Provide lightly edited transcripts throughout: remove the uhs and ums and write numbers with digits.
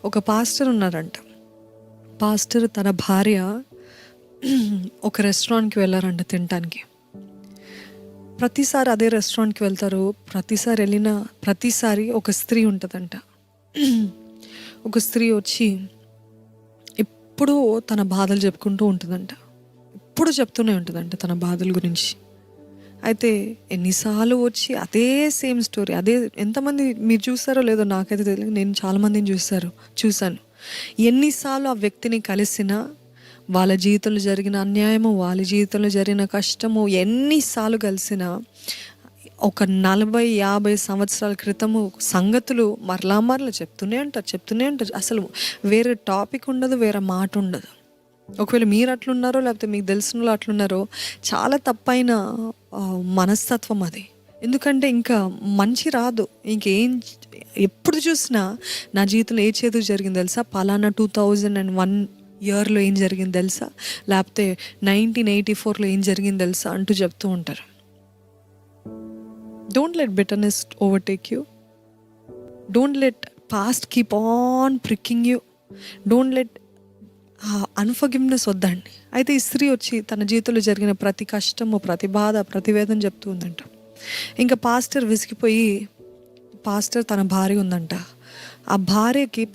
ఒక పాస్టర్ ఉన్నారంట. పాస్టర్ తన భార్య ఒక రెస్టారెంట్కి వెళ్ళారంట తినటానికి. ప్రతిసారి అదే రెస్టారెంట్కి వెళ్తారు. ప్రతిసారి వెళ్ళిన ప్రతిసారి ఒక స్త్రీ ఉంటుందంట. ఒక స్త్రీ వచ్చి ఎప్పుడూ తన బాధలు చెప్పుకుంటూ ఉంటుందంట. ఎప్పుడు చెప్తూనే ఉంటుందంట తన బాధల గురించి. అయితే ఎన్నిసార్లు వచ్చి అదే సేమ్ స్టోరీ, అదే. ఎంతమంది మీరు చూస్తారో లేదో నాకైతే తెలియదు, నేను చాలామందిని చూశాను. ఎన్నిసార్లు ఆ వ్యక్తిని కలిసినా వాళ్ళ జీవితంలో జరిగిన అన్యాయము, వాళ్ళ జీవితంలో జరిగిన కష్టము ఎన్నిసార్లు కలిసినా ఒక 40-50 సంవత్సరాల క్రితము సంగతులు మరలా చెప్తూనే ఉంటారు. అసలు వేరే టాపిక్ ఉండదు, వేరే మాట ఉండదు. ఒకవేళ మీరు అట్లున్నారో లేకపోతే మీకు తెలిసిన వాళ్ళు అట్లున్నారో, చాలా తప్పైన మనస్తత్వం అది. ఎందుకంటే ఇంకా మంచి రాదు. ఇంకేం ఎప్పుడు చూసినా నా జీవితంలో ఏ చేదు జరిగింది తెలుసా, పలానా 2001 ఇయర్లో ఏం జరిగింది తెలుసా, లేకపోతే 1984లో ఏం జరిగింది తెలుసా అంటూ చెప్తూ ఉంటారు. Don't let bitterness overtake you. Don't let past keep on pricking you. Don't let unforgiveness వద్దండి. అయితే ఈ స్త్రీ వచ్చి తన జీవితంలో జరిగిన ప్రతి కష్టము, ప్రతి బాధ, ప్రతి వేదన చెప్తూ ఉందంట. ఇంకా పాస్టర్ తన భార్య ఉందంట. ఆ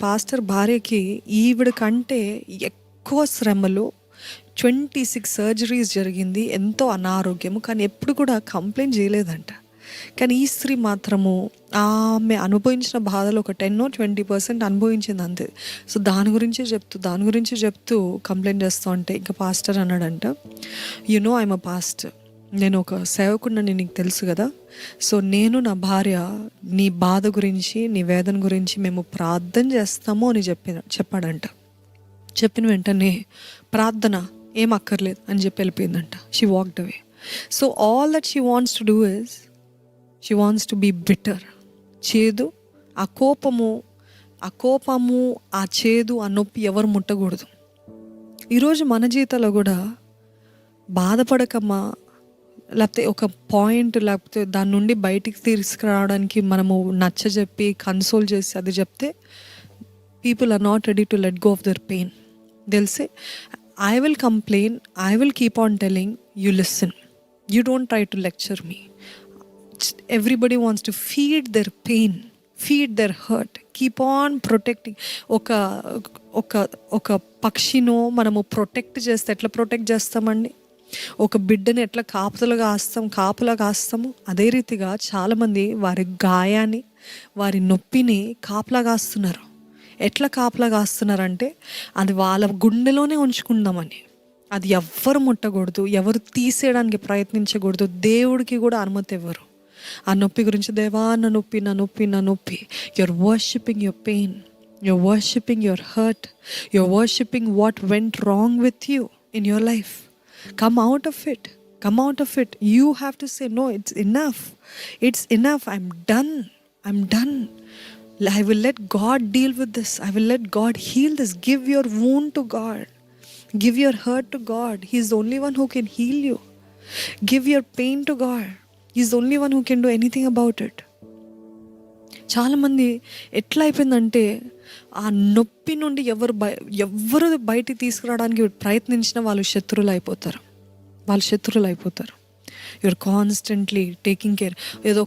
పాస్టర్ భార్యకి ఈవిడ కంటే ఎక్కువ శ్రమలు, 26 సర్జరీస్ జరిగింది, ఎంతో అనారోగ్యము, కానీ ఎప్పుడు కూడా కంప్లైంట్ చేయలేదంట. కానీ ఈ స్త్రీ మాత్రము ఆమె అనుభవించిన బాధలు ఒక 10-20% అనుభవించింది అంతే. సో దాని గురించి చెప్తూ కంప్లైంట్ చేస్తూ ఉంటే ఇంకా పాస్టర్ అన్నాడంట, ఐఎమ్ అ పాస్టర్, నేను ఒక సేవకుడిని, నీకు తెలుసు కదా. సో నేను నా భార్య నీ బాధ గురించి, నీ వేదన గురించి మేము ప్రార్థన చేస్తాము అని చెప్పాడంట. చెప్పిన వెంటనే ప్రార్థన ఏం అక్కర్లేదు అని చెప్పి వెళ్ళిపోయిందంట. She walked away. So all that she wants to do is she wants to be bitter. చేదు, ఆ కోపము, ఆ చేదు, ఆ నొప్పి ఎవరు ముట్టకూడదు. ఈరోజు మన జీవితంలో కూడా బాధపడకమ్మా, లేకపోతే ఒక పాయింట్, లేకపోతే దాని నుండి బయటికి తీసుకురావడానికి మనము నచ్చజెప్పి కన్సోల్ చేసి అది చెప్తే people are not ready to let go of their pain. తెలిసే I will complain, I will keep on telling, you listen, you don't try to lecture me. Everybody wants to feed their pain, feed their hurt, keep on protecting. ఒక పక్షినో మనము protect చేస్తే ఎట్లా protect చేస్తామండి, ఒక బిడ్డని ఎట్లా కాపులా కాస్తాము, అదే రీతిగా చాలామంది వారి గాయాన్ని, వారి నొప్పిని కాపలా కాస్తున్నారు. ఎట్లా కాపలా కాస్తున్నారంటే అది వాళ్ళ గుండెలోనే ఉంచుకుందామని. అది ఎవ్వరు ముట్టకూడదు, ఎవరు తీసేయడానికి ప్రయత్నించకూడదు, దేవుడికి కూడా అనుమతి ఇవ్వరు. ఆ నొప్పి గురించి, దేవా నా నొప్పి. You're worshipping your pain, you're worshipping your hurt, you're worshipping what went wrong with you in your life. Come out of it. You have to say, no, it's enough. I'm done. I will let God deal with this. I will let God heal this. Give your wound to God. Give your hurt to God. He's the only one who can heal you. Give your pain to God. He's the only one who can do anything about it. చాలామంది ఎట్లా అయిపోయిందంటే ఆ నొప్పి నుండి ఎవరు బయటికి తీసుకురావడానికి ప్రయత్నించిన వాళ్ళు శత్రువులు అయిపోతారు. You're constantly taking care. ఏదో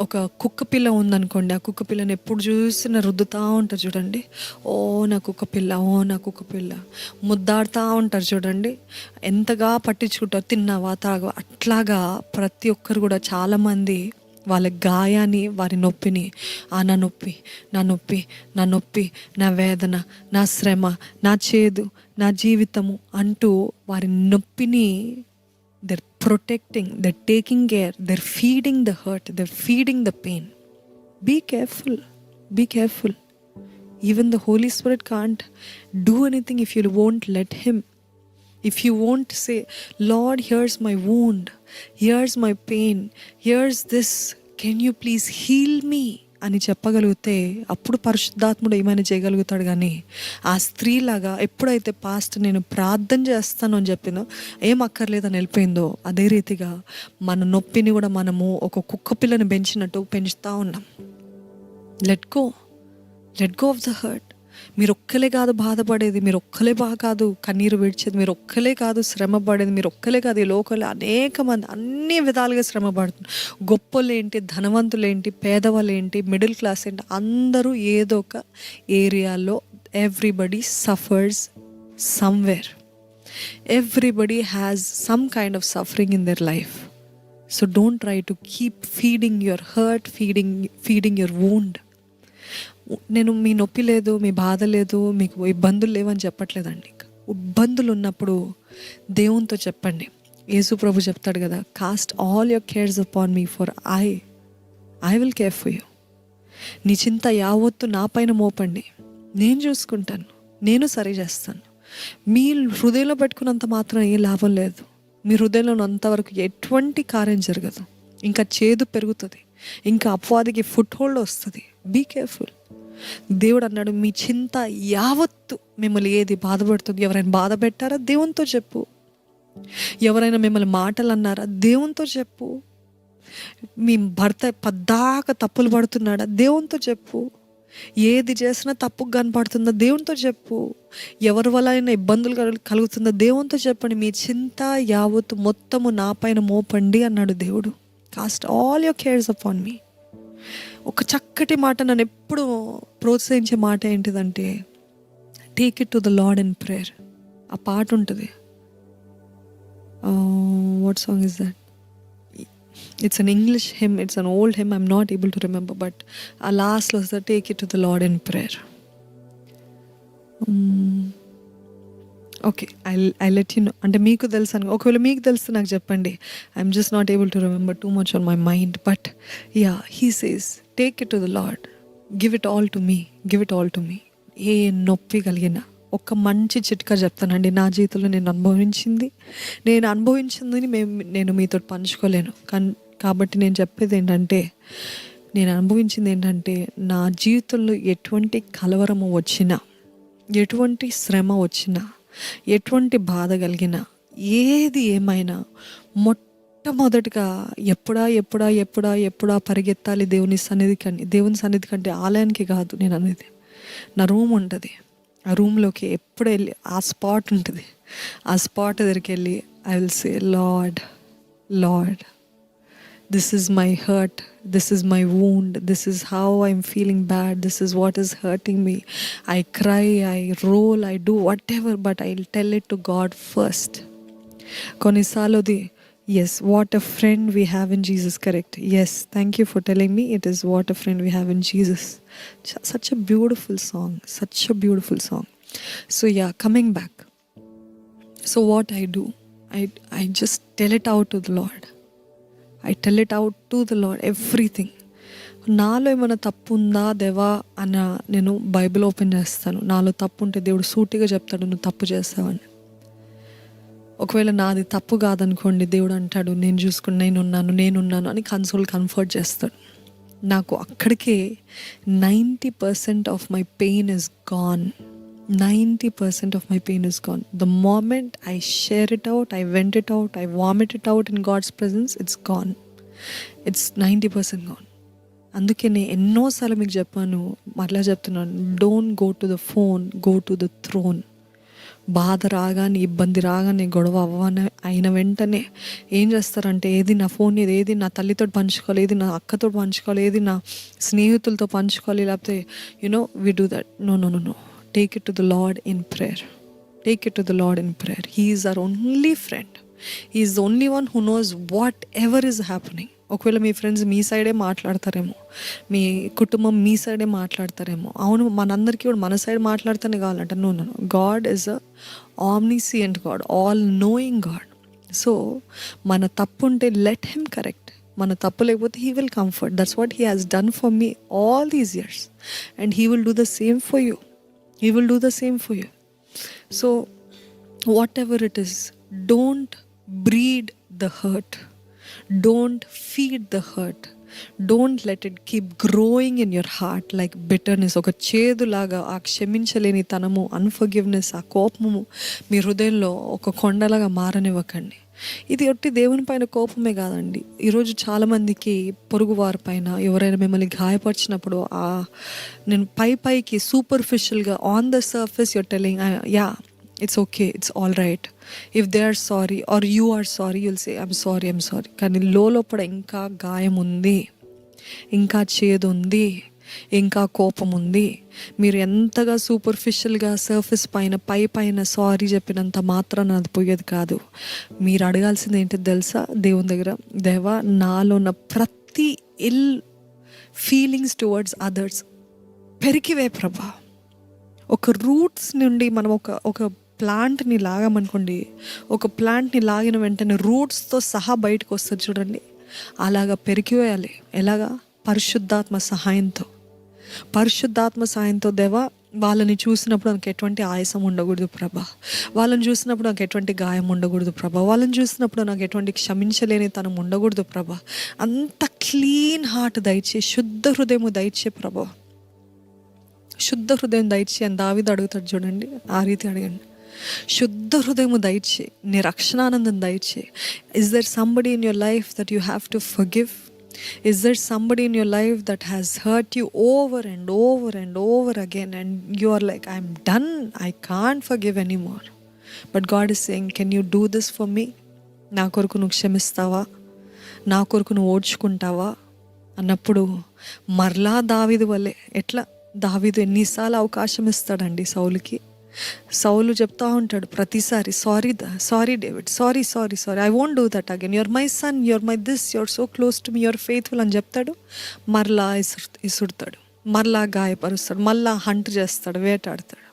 ఒక కుక్క పిల్ల ఉందనుకోండి, ఆ కుక్క పిల్లని ఎప్పుడు చూసినా రుద్దుతూ ఉంటారు చూడండి. నా కుక్క పిల్ల ముద్దాడుతూ ఉంటారు చూడండి. ఎంతగా పట్టించుకుంటారు, తిన్నావా, తాగవా. అట్లాగా ప్రతి ఒక్కరు కూడా చాలామంది వాళ్ళ గాయాన్ని, వారి నొప్పిని, నా నొప్పి, నా వేదన, నా శ్రమ, నా చేదు, నా జీవితము అంటూ వారి నొప్పిని they're protecting, they're taking care, they're feeding the hurt, they're feeding the pain. Be careful. Even the Holy Spirit can't do anything if you won't let Him. If you won't say, Lord, here's my wound, here's my pain, here's this, can you please heal me అని చెప్పగలిగితే అప్పుడు పరిశుద్ధాత్ముడు ఏమైనా చేయగలుగుతాడు. కానీ ఆ స్త్రీలాగా ఎప్పుడైతే past నేను ప్రార్థన చేస్తాను అని చెప్పిందో, ఏం అక్కర్లేదని వెళ్ళిపోయిందో, అదే రీతిగా మన నొప్పిని కూడా మనము ఒక కుక్క పిల్లని పెంచినట్టు పెంచుతూ ఉన్నాం. Let go of the hurt. మీరు ఒక్కలే కాదు బాధపడేది, మీరు ఒక్కలే కాదు కన్నీరు విడిచేది, మీరు ఒక్కలే కాదు శ్రమ పడేది, మీరు ఒక్కలే కాదు ఈ లోకంలో అనేక మంది అన్ని విధాలుగా శ్రమ పడుతున్నారు. గొప్పలేంటి, ధనవంతులేంటి, పేదవాళ్ళేంటి, మిడిల్ క్లాస్ ఏంటి, అందరూ ఏదో ఒక ఏరియాలో everybody suffers somewhere. Everybody has some kind of suffering in their life. So don't try to keep feeding your hurt, feeding your wound. నేను మీ నొప్పి లేదు, మీ బాధ లేదు, మీకు ఇబ్బందులు లేవని చెప్పట్లేదండి. ఇబ్బందులు ఉన్నప్పుడు దేవునితో చెప్పండి. యేసు ప్రభు చెప్తాడు కదా, cost all your cares upon me for I will care for you. నీ చింత యావత్తు నా పైన మోపండి, నేను చూసుకుంటాను, నేను సరి చేస్తాను. మీ హృదయంలో పెట్టుకున్నంత మాత్రం ఏ లాభం లేదు. మీ హృదయంలో అంతవరకు ఎటువంటి కార్యం జరగదు. ఇంకా చేదు పెరుగుతుంది, ఇంకా అపవాదికి ఫుట్ హోల్డ్ వస్తుంది. Be careful. దేవుడు అన్నాడు, మీ చింత యావత్తు మిమ్మల్ని ఏది బాధపడుతుంది. ఎవరైనా బాధ పెట్టారా, దేవునితో చెప్పు. ఎవరైనా మిమ్మల్ని మాటలు అన్నారా, దేవునితో చెప్పు. మీ భర్త పద్దాక తప్పులు పడుతున్నాడా, దేవునితో చెప్పు. ఏది చేసినా తప్పుకు కనపడుతుందో దేవునితో చెప్పు. ఎవరి వల్ల అయినా ఇబ్బందులు కలుగుతుందో దేవునితో చెప్పండి. మీ చింత యావత్తు మొత్తము నా పైన మోపండి అన్నాడు దేవుడు. Cast all your cares upon me. ఒక చక్కటి మాట, నన్ను ఎప్పుడు ప్రోత్సహించే మాట ఏంటిదంటే, take it to the Lord in prayer. ఆ పాట ఉంటుంది, what song is that? It's an English hymn, it's an old hymn, I'm not able to remember, but our last was the take it to the Lord in prayer. Okay, I'll let you know. అంటే మీకు తెలుసు అని, ఒకవేళ మీకు తెలుసు నాకు చెప్పండి. I'm just not able to remember too much on my mind, but yeah, he says take it to the Lord, give it all to me, give it all to me. ఏ నొప్పి కలిగినా ఒక మంచి చిట్కా చెప్తానండి. నా జీవితంలో నేను అనుభవించింది నేను మీతో పంచుకోలేను. కాబట్టి నేను చెప్పేది ఏంటంటే, నేను అనుభవించింది ఏంటంటే, నా జీవితంలో ఎటువంటి కలవరము వచ్చినా, ఎటువంటి శ్రమ వచ్చినా, ఎటువంటి బాధ కలిగినా, ఏది ఏమైనా మొట్టమొదటిగా ఎప్పుడా పరిగెత్తాలి దేవుని సన్నిధి కంటే ఆలయానికి కాదు నేను అనేది. నా రూమ్ ఉంటుంది, ఆ రూమ్లోకి ఎప్పుడు వెళ్ళి ఆ స్పాట్ ఉంటుంది, ఆ స్పాట్ దగ్గరికి వెళ్ళి I will say, lord, this is my hurt, this is my wound, this is how I'm feeling bad, this is what is hurting me. I cry, I roll, I do whatever, but I'll tell it to God first. Konisalo yes, what a friend we have in Jesus, correct? Yes, thank you for telling me. It is what a friend we have in Jesus. Such a beautiful song, such a beautiful song. So yeah, coming back. So what I do, I just tell it out to the Lord. I tell it out to the Lord, everything. నాలో ఏమైనా తప్పు ఉందా దేవా అన్న నేను Bible open చేస్తాను. నాలో తప్పు ఉంటే దేవుడు సూటిగా చెప్తాడు, నువ్వు తప్పు చేస్తావని. ఒకవేళ నాది తప్పు కాదనుకోండి, దేవుడు అంటాడు, నేను చూసుకుని నేనున్నాను అని కంఫర్ట్ చేస్తాడు. నాకు అక్కడికే 90% of my pain is gone. 90% of my pain is gone. The moment I share it out, I vent it out, I vomit it out in God's presence, it's gone. It's 90% gone. అందుకే నేను ఎన్నోసార్లు మీకు చెప్పాను, మరలా చెప్తున్నాను, don't go to the phone, go to the throne. బాధ రాగానే, ఇబ్బంది రాగానే, గొడవ అయిన వెంటనే ఏం చేస్తారంటే, ఏది నా ఫోన్, ఏది నా తల్లితో పంచుకోవాలి, ఏది నా అక్కతో పంచుకోవాలి, ఏది నా స్నేహితులతో పంచుకోవాలి, లేకపోతే we do that. No. Take it to the Lord in prayer. Take it to the Lord in prayer. He is our only friend. He is the only one who knows whatever is happening. ఒకవేళ మీ friends మీ సైడే మాట్లాడతారేమో, మీ కుటుంబం మీ సైడే మాట్లాడతారేమో. అవును, మనందరికీ కూడా మన side మాట్లాడితేనే కావాలంట. No, God is a omniscient God, all knowing God. So మన తప్పు ఉంటే లెట్ హిమ్ కరెక్ట్. మన తప్పు లేకపోతే he will comfort. That's what he has done for me all these years, and he will do the same for you. He will do the same for you. So whatever it is, don't breed the hurt. Don't feed the hurt. Don't let it keep growing in your heart like bitterness. ఒక చేదులాగా ఆ క్షమించలేని తనము, unforgiveness, ఆ కోపము మీ హృదయంలో ఒక కొండలాగా మారనివ్వకండి. ఇది ఒట్టి దేవుని పైన కోపమే కాదండి. ఈరోజు చాలామందికి పొరుగువారి పైన ఎవరైనా మిమ్మల్ని గాయపరిచినప్పుడు నేను పైకి సూపర్ఫిషియల్గా on the surface you're telling ya it's okay, it's all right. If they are sorry are you are sorry you'll say I'm sorry. కానీ లోపల ఇంకా గాయం ఉంది, ఇంకా చేదు ఉంది, ఇంకా కోపం ఉంది. మీరు ఎంతగా సూపర్ఫిషియల్గా సర్ఫేస్ పైన సారీ చెప్పినంత మాత్రాన అది పోయేది కాదు. మీరు అడగాల్సింది ఏంటి తెలుసా? దేవుని దగ్గర, దేవా నాలో ఉన్న ప్రతి ఇల్ ఫీలింగ్స్ టువర్డ్స్ అదర్స్ పెరికివే ప్రభా. ఒక రూట్స్ నుండి మనం ఒక ప్లాంట్ని లాగామనుకోండి, ఒక ప్లాంట్ని లాగిన వెంటనే రూట్స్తో సహా బయటకు వస్తుంది చూడండి, అలాగా పెరికివేయాలి. ఎలాగా? పరిశుద్ధాత్మ సహాయంతో దేవా వాళ్ళని చూసినప్పుడు నాకు ఎటువంటి ఆయాసం ఉండకూడదు ప్రభా. వాళ్ళని చూసినప్పుడు నాకు ఎటువంటి గాయం ఉండకూడదు ప్రభా. వాళ్ళని చూసినప్పుడు నాకు ఎటువంటి క్షమించలేని తనం ఉండకూడదు ప్రభా. అంత క్లీన్ హార్ట్ దయచే, శుద్ధ హృదయము దయచే ప్రభా. శుద్ధ హృదయం దయచే అని దావీదు అడుగుతాడు చూడండి, ఆ రీతి అడగండి. శుద్ధ హృదయము దయచే, నీ రక్షణానందం దయచే. Is there somebody in your life that you have to forgive? Is there somebody in your life that has hurt you over and over again and you are like, I'm done, I can't forgive anymore? But God is saying, can you do this for me? నా కొరకు నువ్వు క్షమిస్తావా? నా కొరకు నువ్వు ఓడ్చుకుంటావా అన్నప్పుడు మరలా దావీదు వల్లే, ఎట్లా దావీదు ఎన్నిసార్లు అవకాశం ఇస్తాడండి సౌలుకి. సౌలు చెప్తా ఉంటాడు ప్రతిసారి, sorry David, sorry I won't do that again, your my son, your my this, your so close to me, your faithful అని చెప్తాడు. మరలా ఇసుడతాడు, మరలా గాయపరుస్తాడు, మరలా హంట్ చేస్తాడు, వేటాడతాడు,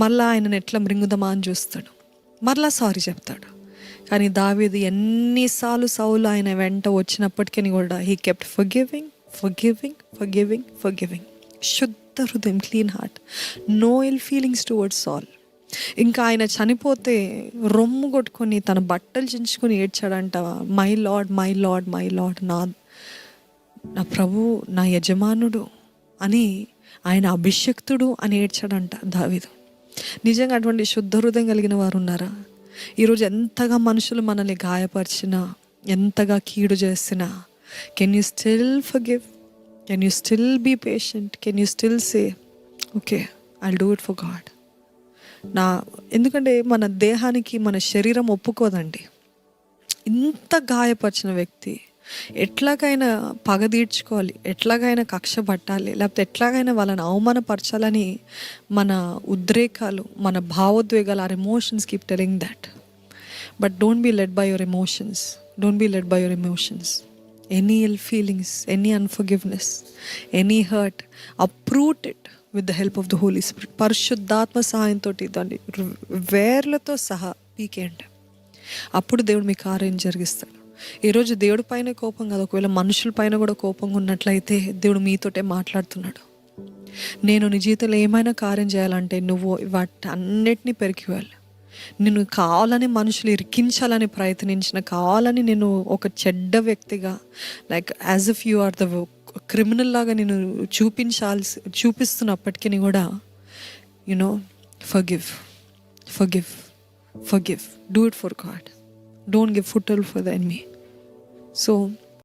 మరలా ఆయనను ఎట్లా మృంగుదమా అని చూస్తాడు, మరలా సారీ చెప్తాడు. కానీ దావీదు ఎన్నిసార్లు సౌలు ఆయన వెంట వచ్చినప్పటికీ కూడా హీ కెప్ట్ ఫర్గివింగ్. శుద్ధ హృదయం, క్లీన్ హార్ట్, నో ఇల్ ఫీలింగ్స్ టువర్డ్స్ సాల్. ఇంకా ఆయన చనిపోతే రొమ్ము కొట్టుకొని తన బట్టలు చించుకొని ఏడ్చాడంట, మై లార్డ్, నా ప్రభు, నా యజమానుడు అని, ఆయన అభిషక్తుడు అని ఏడ్చాడంట దావీదు. నిజంగా అటువంటి శుద్ధ హృదయం కలిగిన వారు ఉన్నారా? ఈరోజు ఎంతగా మనుషులు మనల్ని గాయపరిచినా, ఎంతగా కీడు చేసినా, can you still forgive? Can you still be patient? Can you still say, okay, I'll do it for God? ఎందుకంటే మన దేహానికి మన శరీరం ఒప్పుకోదండి. ఇంత గాయపరిచిన వ్యక్తి ఎట్లాగైనా పగ తీర్చుకోవాలి, ఎట్లాగైనా కక్ష పట్టాలి, లేకపోతే ఎట్లాగైనా వాళ్ళని అవమానపరచాలని మన ఉద్రేకాలు, మన భావోద్వేగాలు, our emotions keep telling that. But don't be led by your emotions. Any ill feelings, any unforgiveness, any hurt, uproot it with the help of the Holy Spirit. పరిశుద్ధాత్మ సహాయంతో దాన్ని వేర్లతో సహా పీకేయండి. అప్పుడు దేవుడు మీ కార్యం జరిగిస్తాడు. ఈరోజు దేవుడి పైన కోపం కాదు, ఒకవేళ మనుషుల పైన కూడా కోపంగా ఉన్నట్లయితే దేవుడు మీతోటే మాట్లాడుతున్నాడు. నేను నీ జీవితంలో ఏమైనా కార్యం చేయాలంటే నువ్వు వాటి అన్నిటినీ పెరికివేయాలి. నిన్ను కావాలని మనుషులు ఇరికించాలని ప్రయత్నించిన, కావాలని నేను ఒక చెడ్డ వ్యక్తిగా, like as if you are the criminal లాగా నేను చూపిస్తున్నప్పటికీ కూడా, you know, forgive. Do it for God. Don't give foothold for the enemy. So